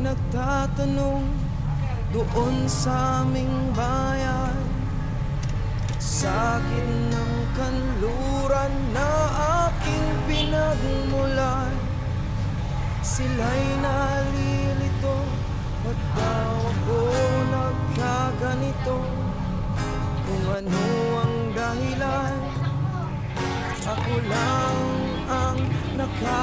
nagtatanong doon sa aming bayan, sakit ng kanluran na aking pinagmulan. Sila'y nalilito, ba't daw ako nagkaganito? Kung ano ang dahilan, ako lang ang nakakaalam.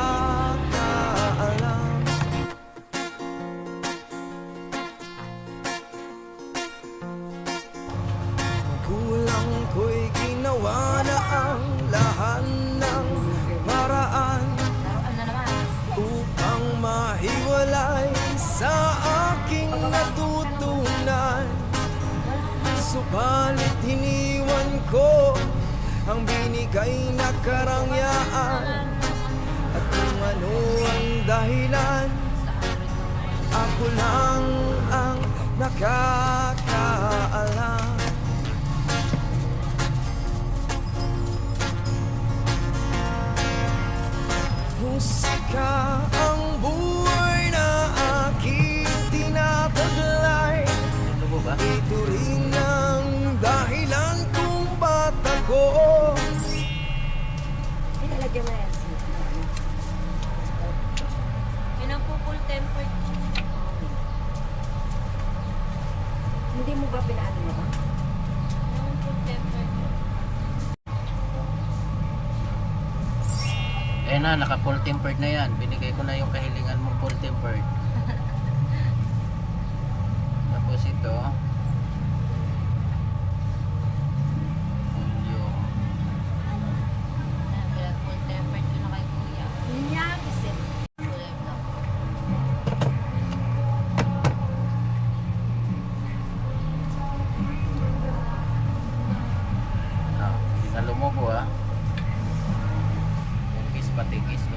Kulang ko'y ginawa na ang lahat ng paraan upang mahiwalay sa aking natutunan. Subalit hiniwan ko ang binigay na karangyaan, at kung ano ang dahilan, ako lang ang nakakaalam. Musika ang buhay na aking tinataglay. Ito rin ang dahilan kung ba't ako Nilagyan mo yan. Yun ang full tempered. Hindi mo ba pinaano mo? Yung full tempered. Eh na, naka full tempered na yan. Binigay ko na yung kahilingan mong full tempered. Tapos ito yung Full tempered ko na kay kuya. Niya, kasi kulay black. hindi na lumubo, ha. Yung kiss patikis ko